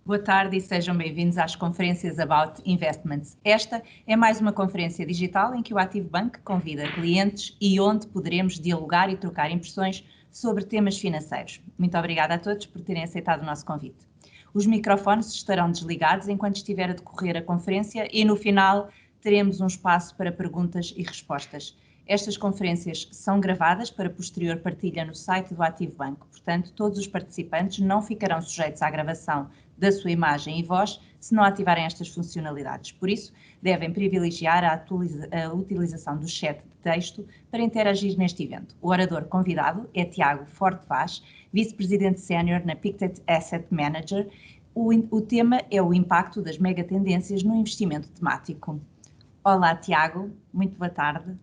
Boa tarde e sejam bem-vindos às conferências About Investments. Esta é mais uma conferência digital em que o Active Bank convida clientes e onde poderemos dialogar e trocar impressões sobre temas financeiros. Muito obrigada a todos por terem aceitado o nosso convite. Os microfones estarão desligados enquanto estiver a decorrer a conferência e no final teremos um espaço para perguntas e respostas. Estas conferências são gravadas para posterior partilha no site do Active Bank, portanto, todos os participantes não ficarão sujeitos à gravação da sua imagem e voz se não ativarem estas funcionalidades. Por isso, devem privilegiar a utilização do chat de texto para interagir neste evento. O orador convidado é Tiago Forte Vaz, Vice-Presidente Sénior na Pictet Asset Manager. O tema é o impacto das megatendências no investimento temático. Olá, Tiago, muito boa tarde.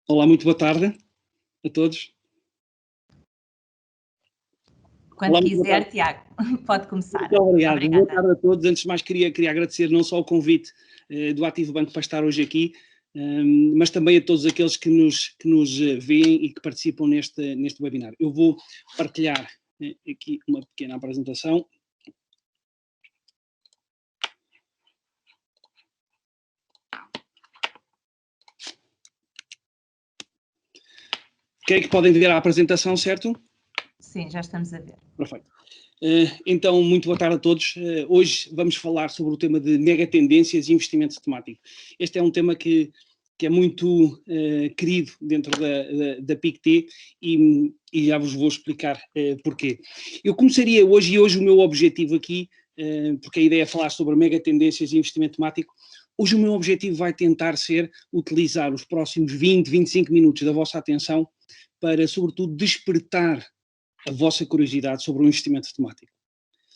Olá, muito boa tarde a todos. Quando Olá, quiser, Tiago, pode começar. Muito obrigado. Obrigada. Boa tarde a todos. Antes de mais, queria agradecer não só o convite do Active Bank para estar hoje aqui, mas também a todos aqueles que nos veem e que participam neste webinar. Eu vou partilhar aqui uma pequena apresentação. Creio que podem ver a apresentação, certo? Sim, já estamos a ver. Perfeito. Então, muito boa tarde a todos. Hoje vamos falar sobre o tema de megatendências e investimento temático. Este é um tema que é muito querido dentro da PICT e já vos vou explicar porquê. Eu começaria hoje, e hoje o meu objetivo aqui, porque a ideia é falar sobre megatendências e investimento temático, hoje o meu objetivo vai tentar ser utilizar os próximos 20, 25 minutos da vossa atenção para, sobretudo, despertar a vossa curiosidade sobre o investimento temático.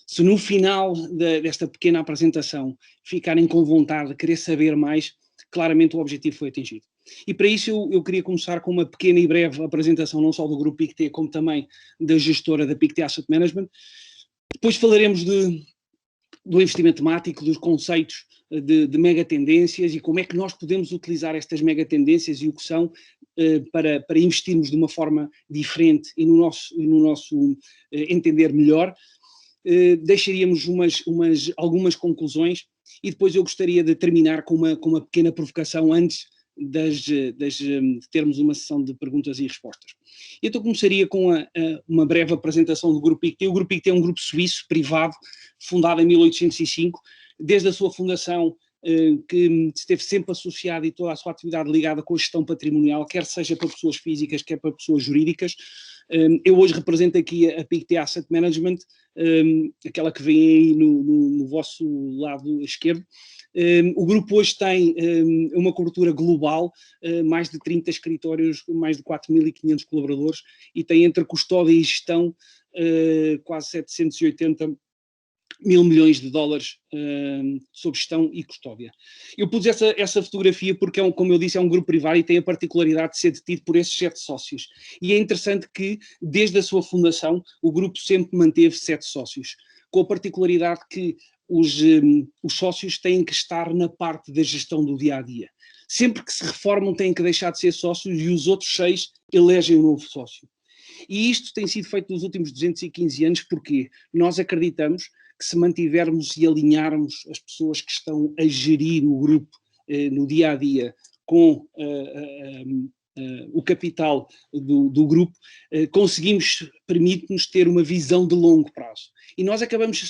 Se no final desta pequena apresentação ficarem com vontade de querer saber mais, claramente o objetivo foi atingido. E para isso eu queria começar com uma pequena e breve apresentação, não só do grupo PICT, como também da gestora da PICT Asset Management. Depois falaremos do investimento temático, dos conceitos de megatendências e como é que nós podemos utilizar estas megatendências e o que são para investirmos de uma forma diferente e no nosso entender melhor. Deixaríamos algumas conclusões e depois eu gostaria de terminar com uma pequena provocação antes de termos uma sessão de perguntas e respostas. Então começaria com uma breve apresentação do Grupo PICT. O Grupo PICT é um grupo suíço, privado, fundado em 1805. Desde a sua fundação, que esteve sempre associado e toda a sua atividade ligada com a gestão patrimonial, quer seja para pessoas físicas, quer para pessoas jurídicas. Eu hoje represento aqui a PICT Asset Management, aquela que vem aí no vosso lado esquerdo. O grupo hoje tem uma cobertura global, mais de 30 escritórios, mais de 4.500 colaboradores e tem entre custódia e gestão quase 780 mil milhões de dólares sob gestão e custódia. Eu pus essa fotografia porque, como eu disse, é um grupo privado e tem a particularidade de ser detido por esses 7 sócios. E é interessante que, desde a sua fundação, o grupo sempre manteve 7 sócios, com a particularidade que os sócios têm que estar na parte da gestão do dia-a-dia. Sempre que se reformam têm que deixar de ser sócios e os outros 6 elegem um novo sócio. E isto tem sido feito nos últimos 215 anos porque nós acreditamos que se mantivermos e alinharmos as pessoas que estão a gerir o grupo no dia-a-dia com o capital do grupo, permite-nos ter uma visão de longo prazo. E nós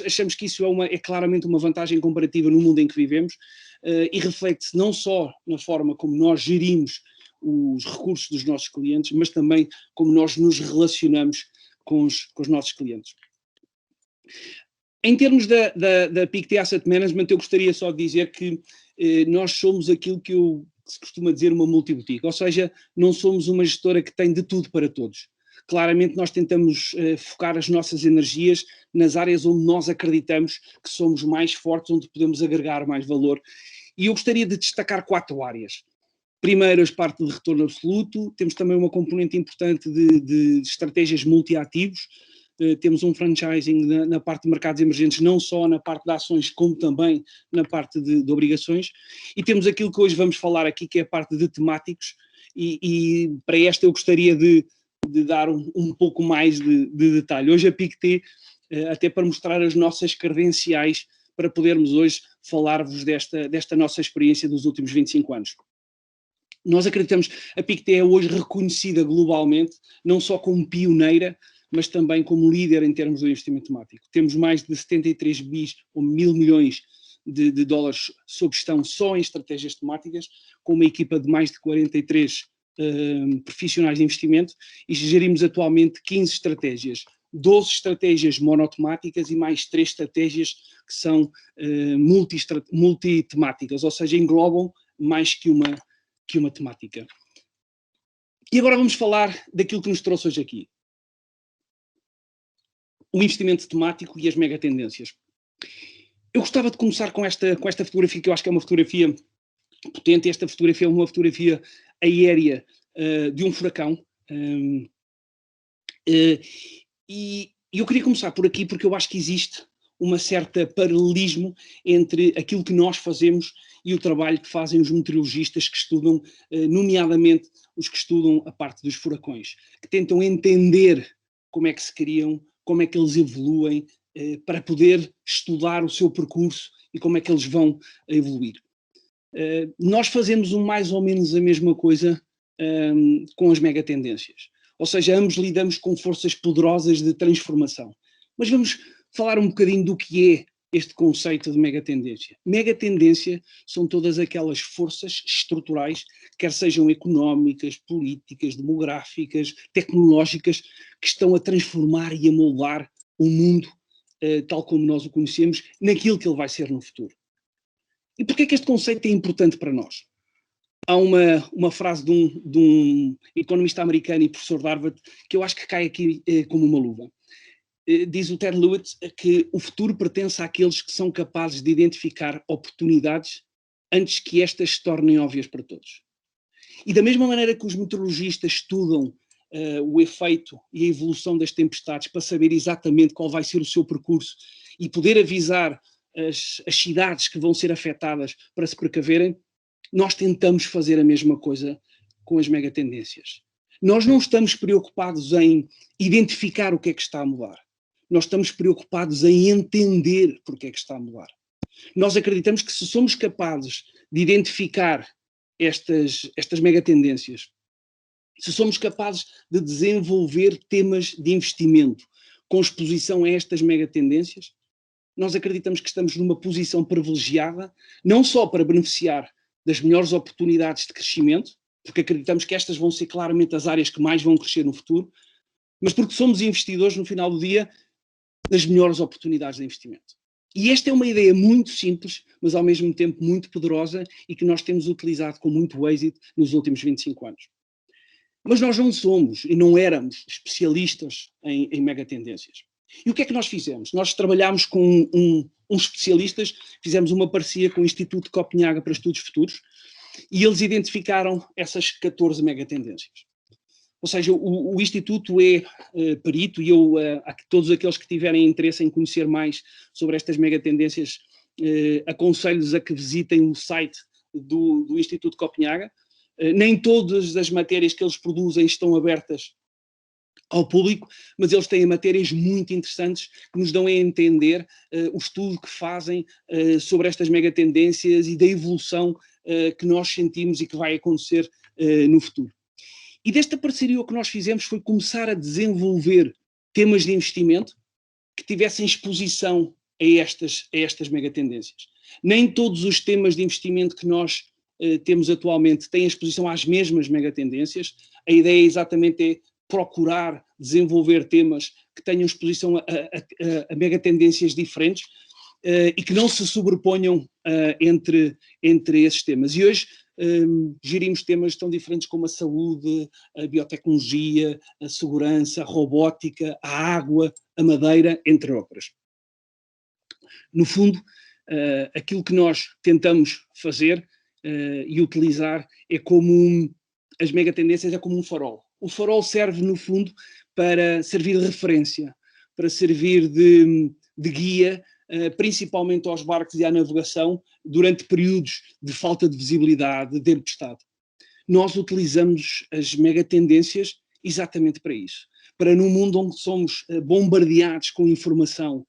achamos que isso é claramente uma vantagem comparativa no mundo em que vivemos e reflete-se não só na forma como nós gerimos os recursos dos nossos clientes, mas também como nós nos relacionamos com os nossos clientes. Em termos da PICT Asset Management, eu gostaria só de dizer que nós somos aquilo que se costuma dizer uma multiboutique, ou seja, não somos uma gestora que tem de tudo para todos. Claramente nós tentamos focar as nossas energias nas áreas onde nós acreditamos que somos mais fortes, onde podemos agregar mais valor. E eu gostaria de destacar 4 áreas. Primeiro, a parte de retorno absoluto, temos também uma componente importante de estratégias multi-ativos, temos um franchising na parte de mercados emergentes, não só na parte de ações, como também na parte de obrigações, e temos aquilo que hoje vamos falar aqui, que é a parte de temáticos, e para esta eu gostaria de de dar um pouco mais de detalhe. Hoje a PICT, até para mostrar as nossas credenciais, para podermos hoje falar-vos desta nossa experiência dos últimos 25 anos. Nós acreditamos, a PICT é hoje reconhecida globalmente, não só como pioneira, mas também como líder em termos de investimento temático. Temos mais de 73 bis ou 1.000 milhões de dólares sob gestão só em estratégias temáticas, com uma equipa de mais de 43 profissionais de investimento, e gerimos atualmente 15 estratégias, 12 estratégias monotemáticas e mais 3 estratégias que são multitemáticas, ou seja, englobam mais que uma temática. E agora vamos falar daquilo que nos trouxe hoje aqui. O investimento temático e as megatendências. Eu gostava de começar com esta fotografia, que eu acho que é uma fotografia potente. Esta fotografia é uma fotografia aérea de um furacão. E eu queria começar por aqui porque eu acho que existe uma certa paralelismo entre aquilo que nós fazemos e o trabalho que fazem os meteorologistas que estudam, nomeadamente os que estudam a parte dos furacões, que tentam entender como é que se criam, como é que eles evoluem, para poder estudar o seu percurso e como é que eles vão evoluir. Nós fazemos mais ou menos a mesma coisa com as megatendências. Ou seja, ambos lidamos com forças poderosas de transformação. Mas vamos falar um bocadinho do que é este conceito de megatendência. Megatendência são todas aquelas forças estruturais, quer sejam económicas, políticas, demográficas, tecnológicas, que estão a transformar e a moldar o mundo, tal como nós o conhecemos, naquilo que ele vai ser no futuro. E porquê é que este conceito é importante para nós? Há uma frase de um economista americano e professor de Harvard que eu acho que cai aqui como uma luva. Diz o Ted Lewis que o futuro pertence àqueles que são capazes de identificar oportunidades antes que estas se tornem óbvias para todos. E da mesma maneira que os meteorologistas estudam o efeito e a evolução das tempestades para saber exatamente qual vai ser o seu percurso e poder avisar as cidades que vão ser afetadas para se precaverem, nós tentamos fazer a mesma coisa com as megatendências. Nós não estamos preocupados em identificar o que é que está a mudar. Nós estamos preocupados em entender porque é que está a mudar. Nós acreditamos que se somos capazes de identificar estas megatendências, se somos capazes de desenvolver temas de investimento com exposição a estas megatendências, nós acreditamos que estamos numa posição privilegiada, não só para beneficiar das melhores oportunidades de crescimento, porque acreditamos que estas vão ser claramente as áreas que mais vão crescer no futuro, mas porque somos investidores no final do dia das melhores oportunidades de investimento. E esta é uma ideia muito simples, mas ao mesmo tempo muito poderosa e que nós temos utilizado com muito êxito nos últimos 25 anos. Mas nós não somos e não éramos especialistas em megatendências. E o que é que nós fizemos? Nós trabalhámos com uns especialistas, fizemos uma parceria com o Instituto de Copenhaga para Estudos Futuros e eles identificaram essas 14 megatendências. Ou seja, o Instituto é perito e eu, a todos aqueles que tiverem interesse em conhecer mais sobre estas megatendências, aconselho-lhes a que visitem o site do Instituto de Copenhaga. Nem todas as matérias que eles produzem estão abertas ao público, mas eles têm matérias muito interessantes que nos dão a entender o estudo que fazem sobre estas megatendências e da evolução que nós sentimos e que vai acontecer no futuro. E desta parceria o que nós fizemos foi começar a desenvolver temas de investimento que tivessem exposição a estas megatendências. Nem todos os temas de investimento que nós temos atualmente têm exposição às mesmas megatendências. A ideia exatamente procurar desenvolver temas que tenham exposição a megatendências diferentes e que não se sobreponham entre esses temas. E hoje gerimos temas tão diferentes como a saúde, a biotecnologia, a segurança, a robótica, a água, a madeira, entre outras. No fundo, aquilo que nós tentamos fazer e utilizar é como as megatendências, é como um farol. O farol serve, no fundo, para servir de referência, para servir de guia, principalmente aos barcos e à navegação, durante períodos de falta de visibilidade, de tempestade. Nós utilizamos as megatendências exatamente para isso. Para num mundo onde somos bombardeados com informação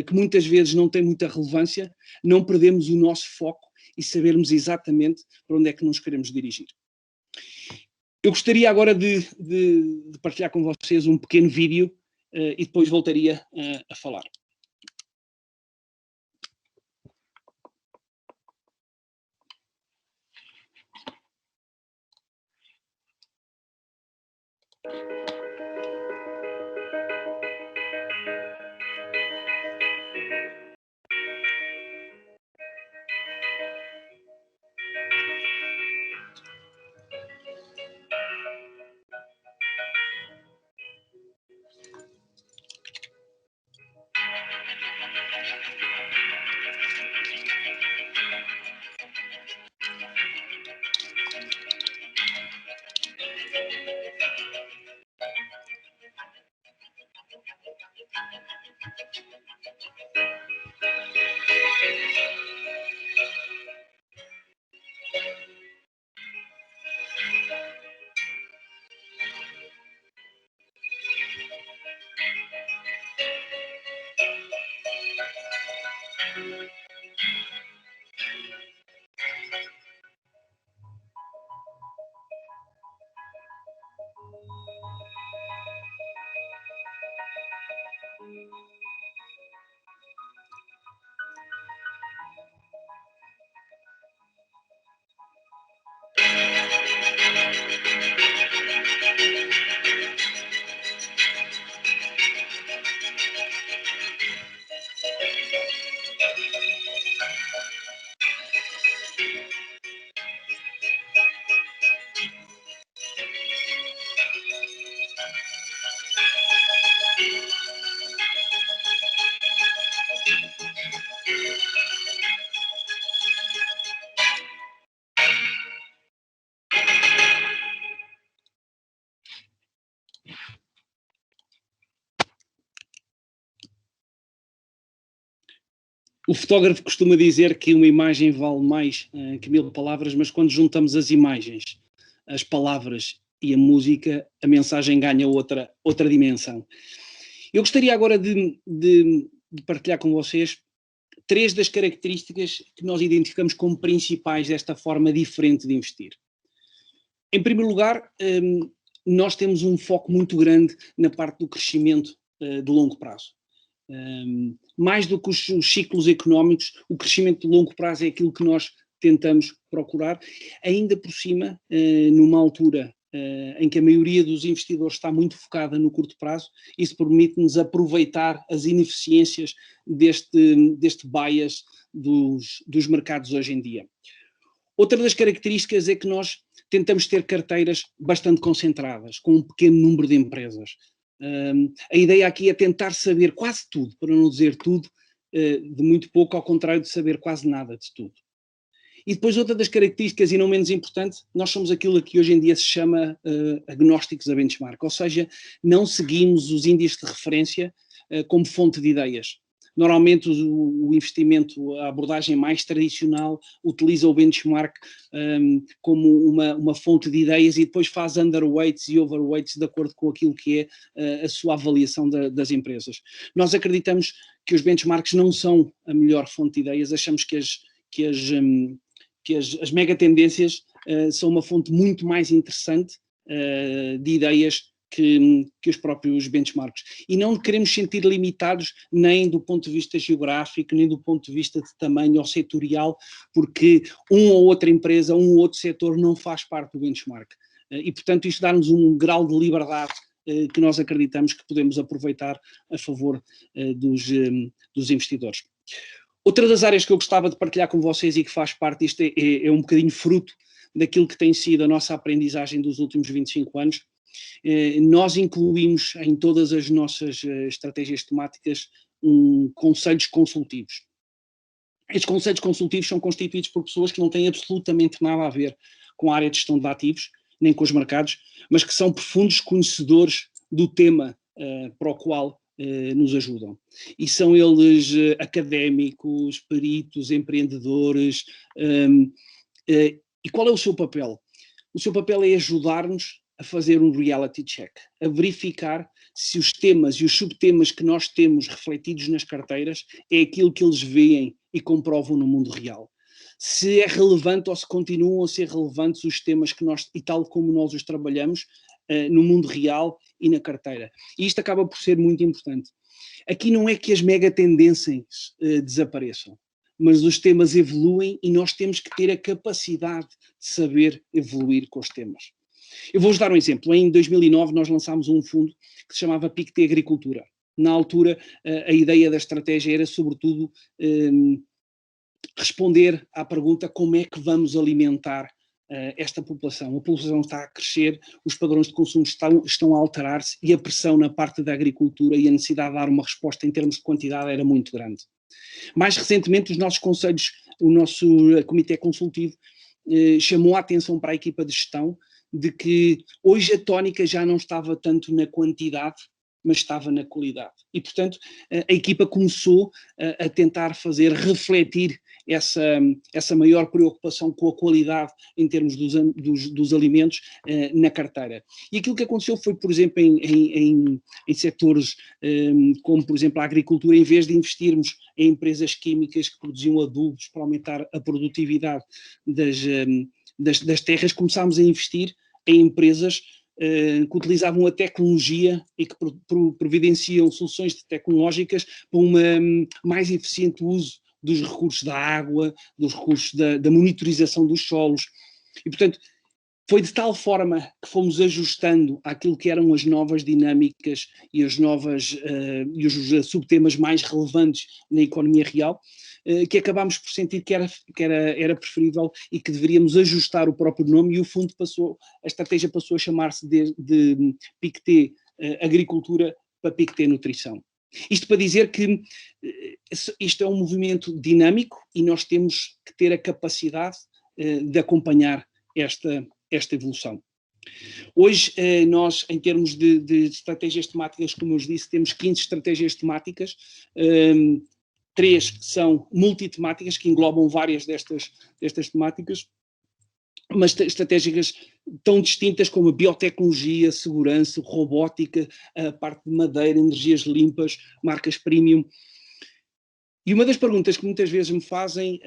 que muitas vezes não tem muita relevância, não perdemos o nosso foco e sabermos exatamente para onde é que nos queremos dirigir. Eu gostaria agora de partilhar com vocês um pequeno vídeo e depois voltaria a falar. O fotógrafo costuma dizer que uma imagem vale mais que 1000 palavras, mas quando juntamos as imagens, as palavras e a música, a mensagem ganha outra dimensão. Eu gostaria agora de partilhar com vocês 3 das características que nós identificamos como principais desta forma diferente de investir. Em primeiro lugar, nós temos um foco muito grande na parte do crescimento de longo prazo. Mais do que os ciclos económicos, o crescimento de longo prazo é aquilo que nós tentamos procurar, ainda por cima, numa altura em que a maioria dos investidores está muito focada no curto prazo, isso permite-nos aproveitar as ineficiências deste bias dos mercados hoje em dia. Outra das características é que nós tentamos ter carteiras bastante concentradas, com um pequeno número de empresas. A ideia aqui é tentar saber quase tudo, para não dizer tudo, de muito pouco, ao contrário de saber quase nada de tudo. E depois outra das características, e não menos importante, nós somos aquilo que hoje em dia se chama agnósticos a benchmark, ou seja, não seguimos os índices de referência como fonte de ideias. Normalmente o investimento, a abordagem mais tradicional, utiliza o benchmark como uma fonte de ideias e depois faz underweights e overweights de acordo com aquilo que é a sua avaliação das empresas. Nós acreditamos que os benchmarks não são a melhor fonte de ideias, achamos que as megatendências são uma fonte muito mais interessante de ideias que os próprios benchmarks. E não queremos sentir limitados nem do ponto de vista geográfico, nem do ponto de vista de tamanho ou setorial, porque uma ou outra empresa, um ou outro setor não faz parte do benchmark. E, portanto, isto dá-nos um grau de liberdade que nós acreditamos que podemos aproveitar a favor dos investidores. Outra das áreas que eu gostava de partilhar com vocês e que faz parte, isto é um bocadinho fruto daquilo que tem sido a nossa aprendizagem dos últimos 25 anos, nós incluímos em todas as nossas estratégias temáticas conselhos consultivos. Estes conselhos consultivos são constituídos por pessoas que não têm absolutamente nada a ver com a área de gestão de ativos, nem com os mercados, mas que são profundos conhecedores do tema para o qual nos ajudam. E são eles académicos, peritos, empreendedores. E qual é o seu papel? O seu papel é ajudar-nos a fazer um reality check, a verificar se os temas e os subtemas que nós temos refletidos nas carteiras é aquilo que eles veem e comprovam no mundo real. Se é relevante ou se continuam a ser relevantes os temas que nós, e tal como nós os trabalhamos, no mundo real e na carteira. E isto acaba por ser muito importante. Aqui não é que as mega tendências desapareçam, mas os temas evoluem e nós temos que ter a capacidade de saber evoluir com os temas. Eu vou-vos dar um exemplo. Em 2009 nós lançámos um fundo que se chamava PICT Agricultura. Na altura a ideia da estratégia era sobretudo responder à pergunta como é que vamos alimentar esta população. A população está a crescer, os padrões de consumo estão a alterar-se e a pressão na parte da agricultura e a necessidade de dar uma resposta em termos de quantidade era muito grande. Mais recentemente, os nossos conselhos, o nosso comitê consultivo chamou a atenção para a equipa de gestão de que hoje a tónica já não estava tanto na quantidade, mas estava na qualidade. E, portanto, a equipa começou a tentar fazer refletir essa maior preocupação com a qualidade em termos dos alimentos na carteira. E aquilo que aconteceu foi, por exemplo, em setores como, por exemplo, a agricultura, em vez de investirmos em empresas químicas que produziam adubos para aumentar a produtividade das terras, começámos a investir em empresas que utilizavam a tecnologia e que providenciam soluções tecnológicas para um mais eficiente uso dos recursos da água, dos recursos da monitorização dos solos. E, portanto, foi de tal forma que fomos ajustando àquilo que eram as novas dinâmicas e os subtemas mais relevantes na economia real, que acabámos por sentir que era preferível e que deveríamos ajustar o próprio nome, e o fundo a estratégia passou a chamar-se de PICT Agricultura para PICT Nutrição. Isto para dizer que isto é um movimento dinâmico e nós temos que ter a capacidade de acompanhar esta evolução. Hoje nós, em termos de estratégias temáticas, como eu disse, temos 15 estratégias temáticas, 3 são multitemáticas, que englobam várias destas temáticas, mas estratégicas tão distintas como a biotecnologia, segurança, robótica, a parte de madeira, energias limpas, marcas premium. E uma das perguntas que muitas vezes me fazem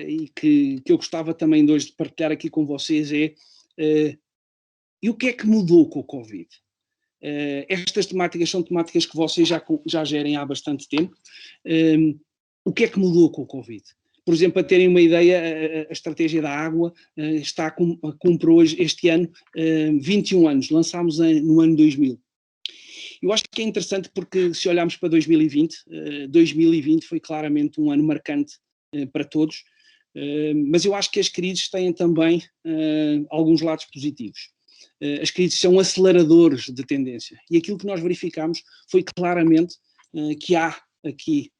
e que eu gostava também de hoje de partilhar aqui com vocês é e o que é que mudou com o Covid? Estas temáticas são temáticas que vocês já gerem há bastante tempo. O que é que mudou com o Covid? Por exemplo, para terem uma ideia, a estratégia da água cumpre hoje, este ano, 21 anos. Lançámos no ano 2000. Eu acho que é interessante porque, se olharmos para 2020, 2020 foi claramente um ano marcante para todos, mas eu acho que as crises têm também alguns lados positivos. As crises são aceleradores de tendência, e aquilo que nós verificamos foi claramente que há aqui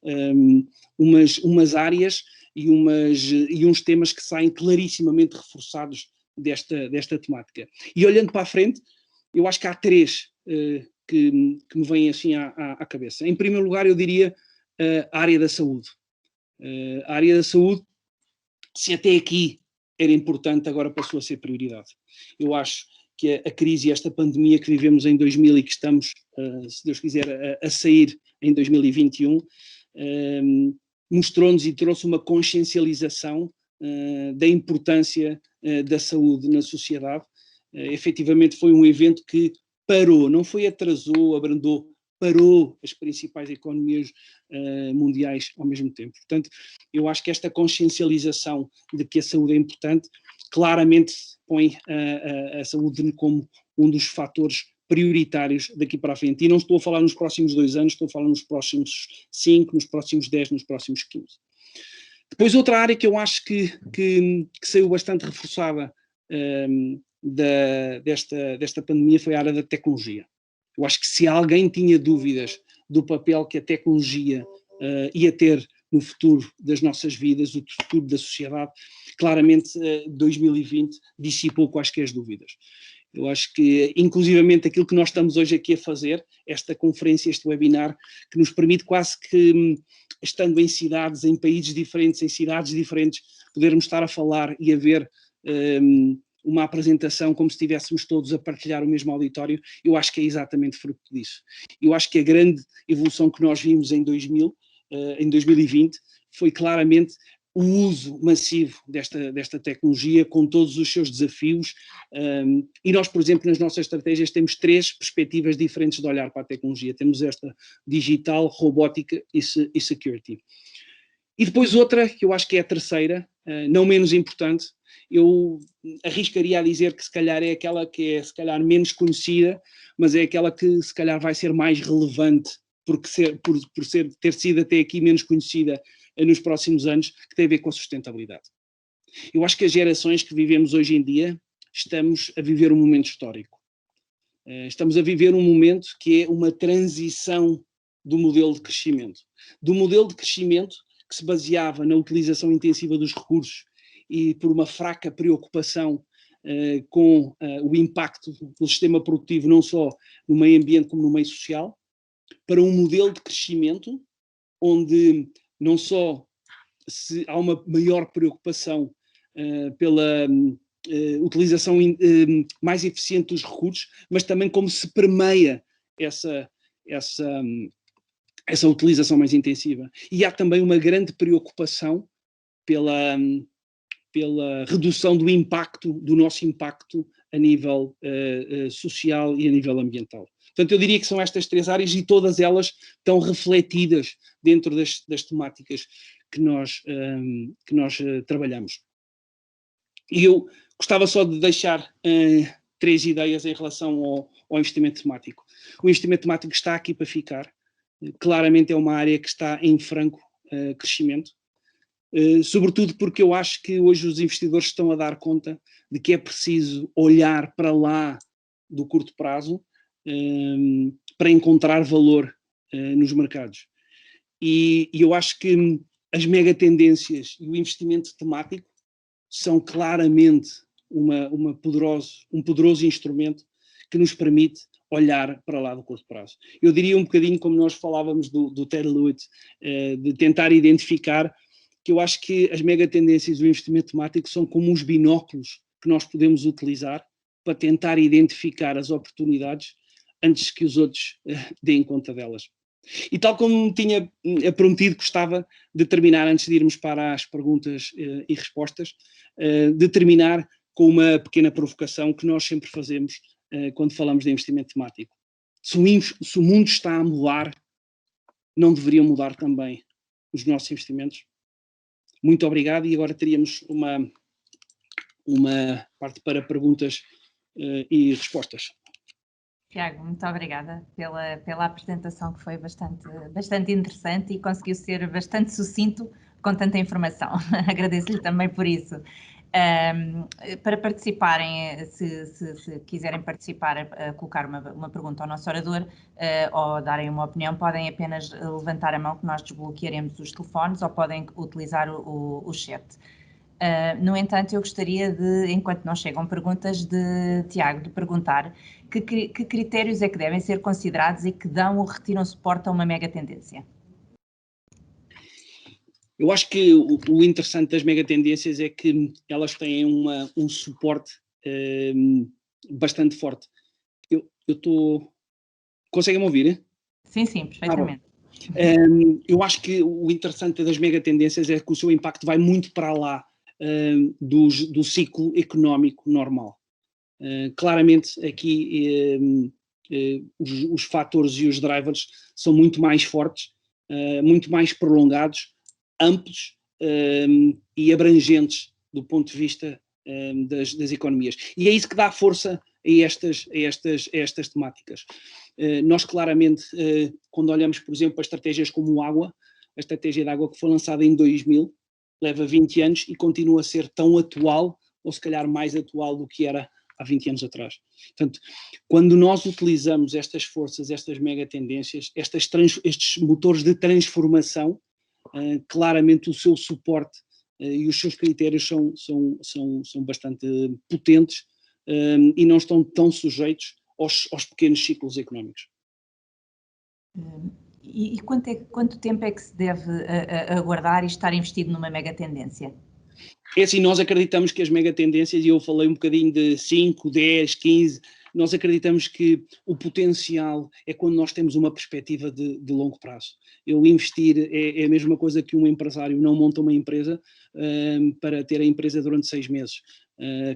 umas áreas e uns temas que saem clarissimamente reforçados desta temática. E olhando para a frente, eu acho que há 3 que me vêm assim à cabeça. Em primeiro lugar, eu diria a área da saúde. A área da saúde, se até aqui era importante, agora passou a ser prioridade. Eu acho que a crise e esta pandemia que vivemos em 2000 e que estamos, se Deus quiser, a sair em 2021, mostrou-nos e trouxe uma consciencialização da importância da saúde na sociedade. Efetivamente foi um evento que parou, não foi atrasou, abrandou, parou as principais economias mundiais ao mesmo tempo. Portanto, eu acho que esta consciencialização de que a saúde é importante claramente põe a saúde como um dos fatores prioritários daqui para a frente. E não estou a falar nos próximos 2 anos, estou a falar nos próximos 5, nos próximos 10, nos próximos 15. Depois outra área que eu acho que saiu bastante reforçada desta pandemia foi a área da tecnologia. Eu acho que se alguém tinha dúvidas do papel que a tecnologia ia ter no futuro das nossas vidas, no futuro da sociedade, claramente 2020 dissipou quaisquer dúvidas. Eu acho que, inclusivamente, aquilo que nós estamos hoje aqui a fazer, esta conferência, este webinar, que nos permite quase que, estando em cidades, em países diferentes, em cidades diferentes, podermos estar a falar e a ver uma apresentação como se estivéssemos todos a partilhar o mesmo auditório. Eu acho que é exatamente fruto disso. Eu acho que a grande evolução que nós vimos em 2020, foi claramente o uso massivo desta tecnologia, com todos os seus desafios, e nós, por exemplo, nas nossas estratégias temos 3 perspectivas diferentes de olhar para a tecnologia. Temos esta digital, robótica e security. E depois outra, que eu acho que é a terceira, não menos importante, eu arriscaria a dizer que se calhar é aquela que é se calhar menos conhecida, mas é aquela que se calhar vai ser mais relevante por ter sido até aqui menos conhecida nos próximos anos, que tem a ver com a sustentabilidade. Eu acho que as gerações que vivemos hoje em dia estamos a viver um momento histórico. Estamos a viver um momento que é uma transição do modelo de crescimento. Do modelo de crescimento que se baseava na utilização intensiva dos recursos e por uma fraca preocupação com o impacto do sistema produtivo, não só no meio ambiente como no meio social, para um modelo de crescimento onde não só há uma maior preocupação pela utilização mais eficiente dos recursos, mas também como se permeia essa utilização mais intensiva. E há também uma grande preocupação pela redução do nosso impacto a nível social e a nível ambiental. Portanto, eu diria que são estas 3 áreas e todas elas estão refletidas dentro das temáticas que nós trabalhamos. E eu gostava só de deixar 3 ideias em relação ao investimento temático. O investimento temático está aqui para ficar. Claramente é uma área que está em franco crescimento. Sobretudo porque eu acho que hoje os investidores estão a dar conta de que é preciso olhar para lá do curto prazo para encontrar valor nos mercados. E eu acho que as megatendências e o investimento temático são claramente um poderoso instrumento que nos permite olhar para lá do curto prazo. Eu diria um bocadinho como nós falávamos do Terry Lewis, de tentar identificar que eu acho que as megatendências do investimento temático são como os binóculos que nós podemos utilizar para tentar identificar as oportunidades antes que os outros deem conta delas. E tal como tinha prometido, gostava de terminar, antes de irmos para as perguntas e respostas, de terminar com uma pequena provocação que nós sempre fazemos quando falamos de investimento temático. Se o mundo está a mudar, não deveriam mudar também os nossos investimentos? Muito obrigado, e agora teríamos uma parte para perguntas e respostas. Tiago, muito obrigada pela apresentação, que foi bastante interessante e conseguiu ser bastante sucinto com tanta informação. Agradeço-lhe também por isso. Para participarem, se quiserem participar, colocar uma pergunta ao nosso orador ou darem uma opinião, podem apenas levantar a mão que nós desbloquearemos os telefones, ou podem utilizar o chat. No entanto, eu gostaria de, enquanto não chegam perguntas, Tiago, de perguntar que critérios é que devem ser considerados e que dão ou retiram suporte a uma mega tendência? Eu acho que o interessante das megatendências é que elas têm um suporte bastante forte. Eu estou... Conseguem-me ouvir? Sim, perfeitamente. Eu acho que o interessante das megatendências é que o seu impacto vai muito para lá do ciclo económico normal. Claramente aqui os fatores e os drivers são muito mais fortes, muito mais prolongados, amplos e abrangentes do ponto de vista das economias. E é isso que dá força a estas temáticas. Nós claramente, quando olhamos, por exemplo, para estratégias como a estratégia de água que foi lançada em 2000, leva 20 anos e continua a ser tão atual, ou se calhar mais atual do que era há 20 anos atrás. Portanto, quando nós utilizamos estas forças, estas megatendências, estes motores de transformação, claramente o seu suporte e os seus critérios são bastante potentes e não estão tão sujeitos aos pequenos ciclos económicos. E quanto tempo é que se deve aguardar e estar investido numa mega tendência? É assim, nós acreditamos que as megatendências, e eu falei um bocadinho de 5, 10, 15, nós acreditamos que o potencial é quando nós temos uma perspectiva de longo prazo. Eu investir é a mesma coisa que um empresário não monta uma empresa para ter a empresa durante 6 meses.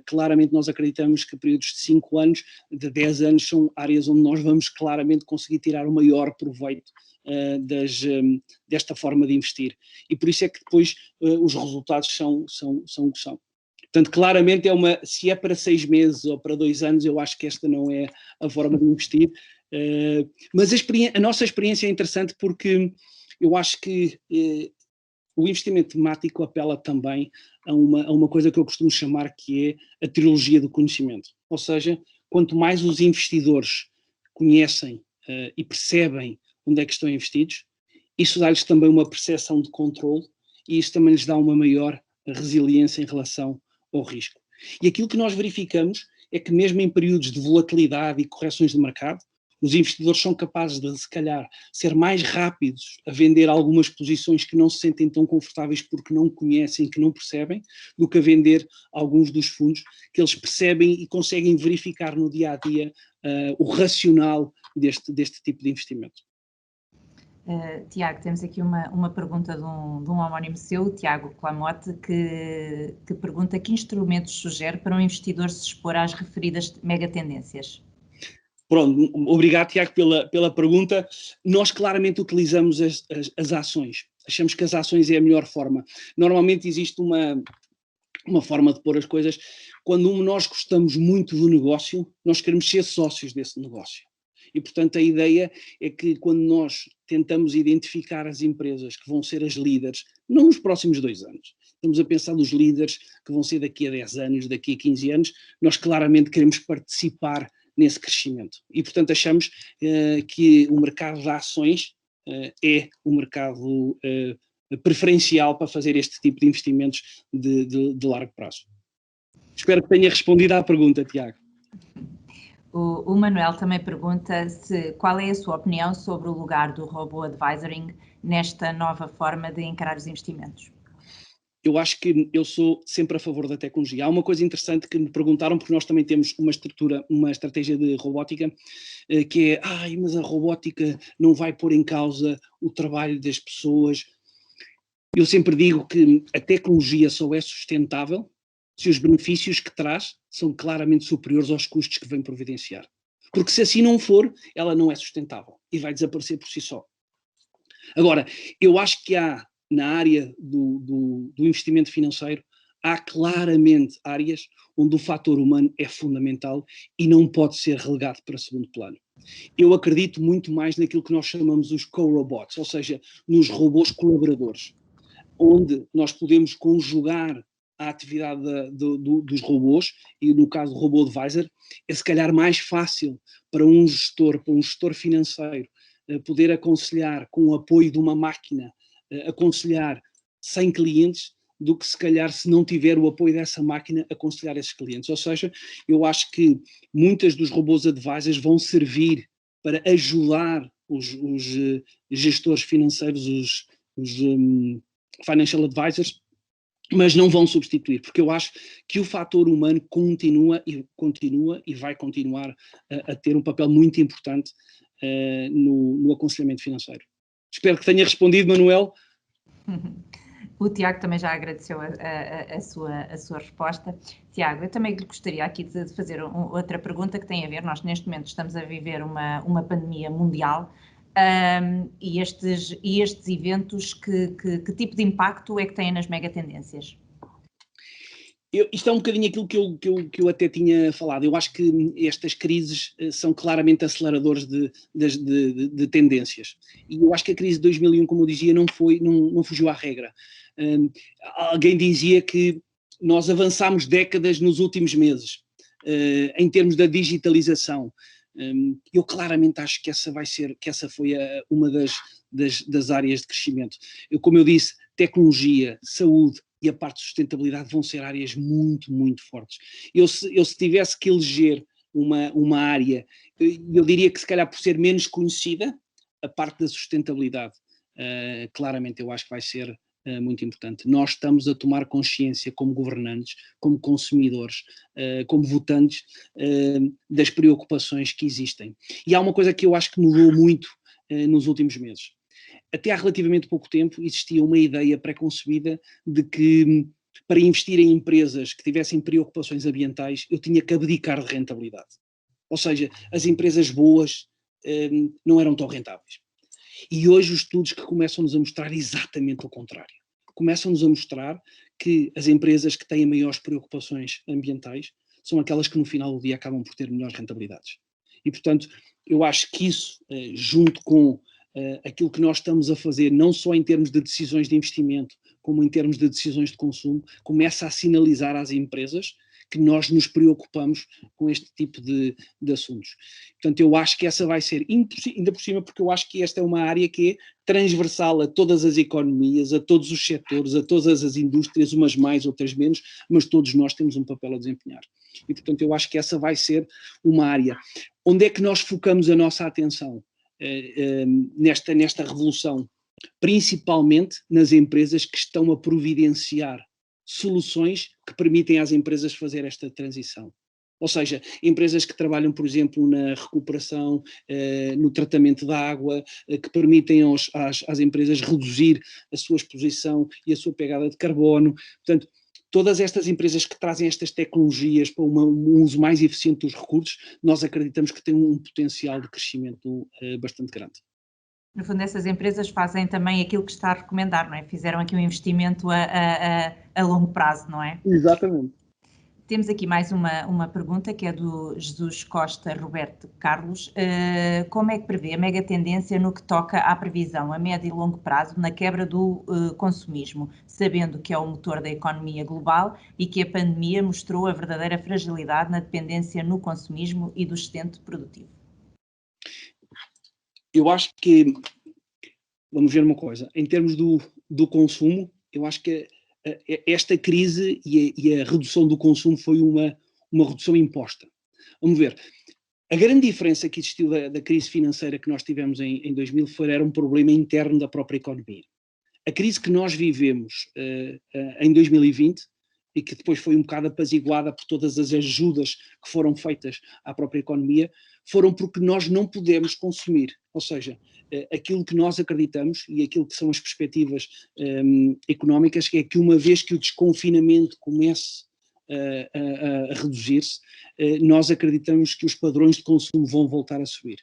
Claramente nós acreditamos que períodos de 5 anos, de 10 anos, são áreas onde nós vamos claramente conseguir tirar o maior proveito desta forma de investir. E por isso é que depois os resultados são o que são. Portanto, claramente se é para 6 meses ou para 2 anos, eu acho que esta não é a forma de investir. Mas a nossa experiência é interessante porque eu acho que o investimento temático apela também a uma coisa que eu costumo chamar que é a trilogia do conhecimento. Ou seja, quanto mais os investidores conhecem e percebem onde é que estão investidos, isso dá-lhes também uma percepção de controle e isso também lhes dá uma maior resiliência em relação ao risco. E aquilo que nós verificamos é que mesmo em períodos de volatilidade e correções de mercado, os investidores são capazes de, se calhar, ser mais rápidos a vender algumas posições que não se sentem tão confortáveis porque não conhecem, que não percebem, do que a vender alguns dos fundos que eles percebem e conseguem verificar no dia-a-dia o racional deste tipo de investimento. Tiago, temos aqui uma pergunta de um homónimo seu, Tiago Clamote, que pergunta que instrumentos sugere para um investidor se expor às referidas megatendências? Pronto, obrigado, Tiago, pela pergunta. Nós claramente utilizamos as ações. Achamos que as ações é a melhor forma. Normalmente existe uma forma de pôr as coisas. Quando nós gostamos muito do negócio, nós queremos ser sócios desse negócio. E, portanto, a ideia é que quando nós tentamos identificar as empresas que vão ser as líderes, não nos próximos 2 anos, estamos a pensar nos líderes que vão ser daqui a 10 anos, daqui a 15 anos, nós claramente queremos participar nesse crescimento. E, portanto, achamos que o mercado de ações é o mercado preferencial para fazer este tipo de investimentos de largo prazo. Espero que tenha respondido à pergunta, Tiago. O Manuel também pergunta qual é a sua opinião sobre o lugar do robô advisoring nesta nova forma de encarar os investimentos. Eu acho que eu sou sempre a favor da tecnologia. Há uma coisa interessante que me perguntaram, porque nós também temos uma estratégia de robótica, que é, mas a robótica não vai pôr em causa o trabalho das pessoas. Eu sempre digo que a tecnologia só é sustentável se os benefícios que traz são claramente superiores aos custos que vem providenciar. Porque se assim não for, ela não é sustentável e vai desaparecer por si só. Agora, eu acho que na área do investimento financeiro, há claramente áreas onde o fator humano é fundamental e não pode ser relegado para segundo plano. Eu acredito muito mais naquilo que nós chamamos os co-robots, ou seja, nos robôs colaboradores, onde nós podemos conjugar a atividade dos robôs, e no caso do robô advisor, é se calhar mais fácil para um gestor financeiro, poder aconselhar com o apoio de uma máquina, aconselhar 100 clientes, do que se calhar, se não tiver o apoio dessa máquina, aconselhar esses clientes. Ou seja, eu acho que muitas dos robôs advisors vão servir para ajudar os gestores financeiros, os financial advisors, mas não vão substituir, porque eu acho que o fator humano continua e vai continuar a ter um papel muito importante no aconselhamento financeiro. Espero que tenha respondido, Manuel. O Tiago também já agradeceu a sua resposta. Tiago, eu também gostaria aqui de fazer outra pergunta que tem a ver, nós neste momento estamos a viver uma pandemia mundial, e estes eventos, que tipo de impacto é que têm nas megatendências? Isto é um bocadinho aquilo que eu até tinha falado. Eu acho que estas crises são claramente aceleradores de tendências. E eu acho que a crise de 2001, como eu dizia, não fugiu à regra. Alguém dizia que nós avançámos décadas nos últimos meses, em termos da digitalização. Eu claramente acho que essa foi uma das áreas de crescimento. Como eu disse, tecnologia, saúde e a parte de sustentabilidade vão ser áreas muito, muito fortes. Eu se tivesse que eleger uma área, eu diria que se calhar por ser menos conhecida, a parte da sustentabilidade, claramente eu acho que vai ser muito importante. Nós estamos a tomar consciência como governantes, como consumidores, como votantes, das preocupações que existem. E há uma coisa que eu acho que mudou muito nos últimos meses. Até há relativamente pouco tempo existia uma ideia pré-concebida de que para investir em empresas que tivessem preocupações ambientais eu tinha que abdicar de rentabilidade. Ou seja, as empresas boas não eram tão rentáveis. E hoje os estudos que começam-nos a mostrar exatamente o contrário. Começam-nos a mostrar que as empresas que têm maiores preocupações ambientais são aquelas que no final do dia acabam por ter melhores rentabilidades. E, portanto, eu acho que isso, junto com aquilo que nós estamos a fazer, não só em termos de decisões de investimento, como em termos de decisões de consumo, começa a sinalizar às empresas que nós nos preocupamos com este tipo de assuntos. Portanto, eu acho que essa vai ser, ainda por cima, porque eu acho que esta é uma área que é transversal a todas as economias, a todos os setores, a todas as indústrias, umas mais, outras menos, mas todos nós temos um papel a desempenhar. E, portanto, eu acho que essa vai ser uma área. Onde é que nós focamos a nossa atenção nesta revolução? Principalmente nas empresas que estão a providenciar soluções que permitem às empresas fazer esta transição. Ou seja, empresas que trabalham, por exemplo, na recuperação, no tratamento da água, que permitem às empresas reduzir a sua exposição e a sua pegada de carbono. Portanto, todas estas empresas que trazem estas tecnologias para um uso mais eficiente dos recursos, nós acreditamos que têm um potencial de crescimento bastante grande. No fundo, essas empresas fazem também aquilo que está a recomendar, não é? Fizeram aqui um investimento a longo prazo, não é? Exatamente. Temos aqui mais uma pergunta, que é do Jesus Costa Roberto Carlos. Como é que prevê a mega tendência no que toca à previsão a médio e longo prazo na quebra do consumismo, sabendo que é o motor da economia global e que a pandemia mostrou a verdadeira fragilidade na dependência no consumismo e do sustento produtivo? Eu acho que, vamos ver uma coisa, em termos do consumo, eu acho que esta crise e a redução do consumo foi uma redução imposta. Vamos ver, a grande diferença que existiu da crise financeira que nós tivemos em 2000 era um problema interno da própria economia. A crise que nós vivemos em 2020, e que depois foi um bocado apaziguada por todas as ajudas que foram feitas à própria economia, foram porque nós não pudemos consumir. Ou seja, aquilo que nós acreditamos e aquilo que são as perspectivas económicas é que uma vez que o desconfinamento comece a reduzir-se, nós acreditamos que os padrões de consumo vão voltar a subir.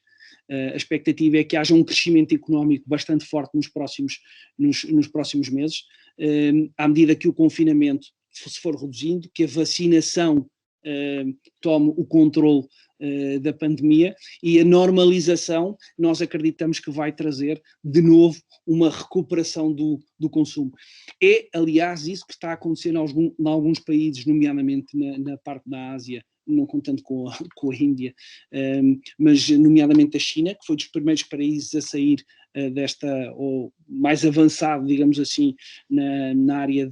A expectativa é que haja um crescimento económico bastante forte nos próximos meses, à medida que o confinamento se for reduzindo, que a vacinação tome o controle da pandemia, e a normalização nós acreditamos que vai trazer de novo uma recuperação do consumo. É, aliás, isso que está a acontecer em alguns países, nomeadamente na parte da Ásia, não contando com a Índia, mas nomeadamente a China, que foi dos primeiros países a sair ou mais avançado, digamos assim, na área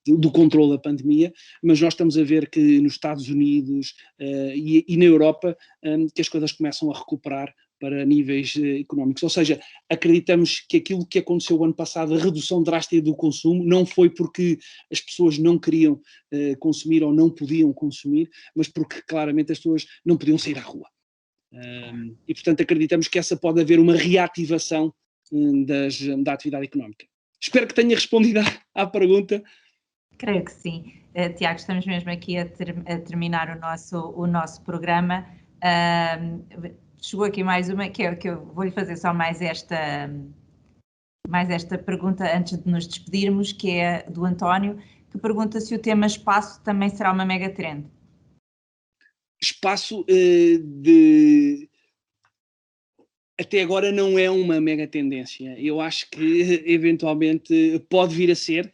do controle da pandemia, mas nós estamos a ver que nos Estados Unidos e na Europa que as coisas começam a recuperar para níveis económicos. Ou seja, acreditamos que aquilo que aconteceu o ano passado, a redução drástica do consumo, não foi porque as pessoas não queriam consumir ou não podiam consumir, mas porque claramente as pessoas não podiam sair à rua. E portanto acreditamos que essa pode haver uma reativação da atividade económica. Espero que tenha respondido à pergunta. Creio que sim. Tiago, estamos mesmo aqui a terminar o nosso programa. Chegou aqui mais uma, que eu vou-lhe fazer só mais esta pergunta antes de nos despedirmos, que é do António, que pergunta se o tema espaço também será uma mega trend. Espaço até agora não é uma mega tendência. Eu acho que eventualmente pode vir a ser.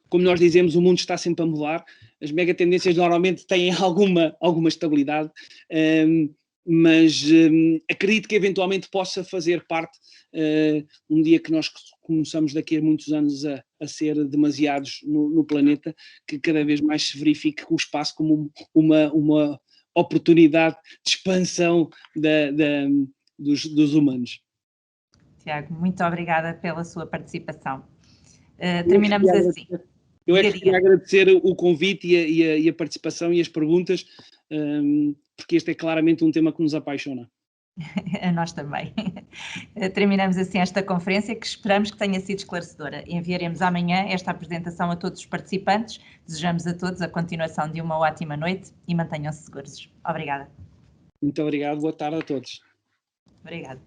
Como nós dizemos, o mundo está sempre a mudar. As mega tendências normalmente têm alguma estabilidade, mas acredito que eventualmente possa fazer parte um dia que nós começamos daqui a muitos anos a ser demasiados no planeta, que cada vez mais se verifique o espaço como uma oportunidade de expansão dos humanos. Tiago, muito obrigada pela sua participação. Terminamos assim. Eu é que queria agradecer o convite e a participação e as perguntas, porque este é claramente um tema que nos apaixona. A nós também. Terminamos assim esta conferência, que esperamos que tenha sido esclarecedora. Enviaremos amanhã esta apresentação a todos os participantes. Desejamos a todos a continuação de uma ótima noite e mantenham-se seguros. Obrigada. Muito obrigado, boa tarde a todos. Obrigada.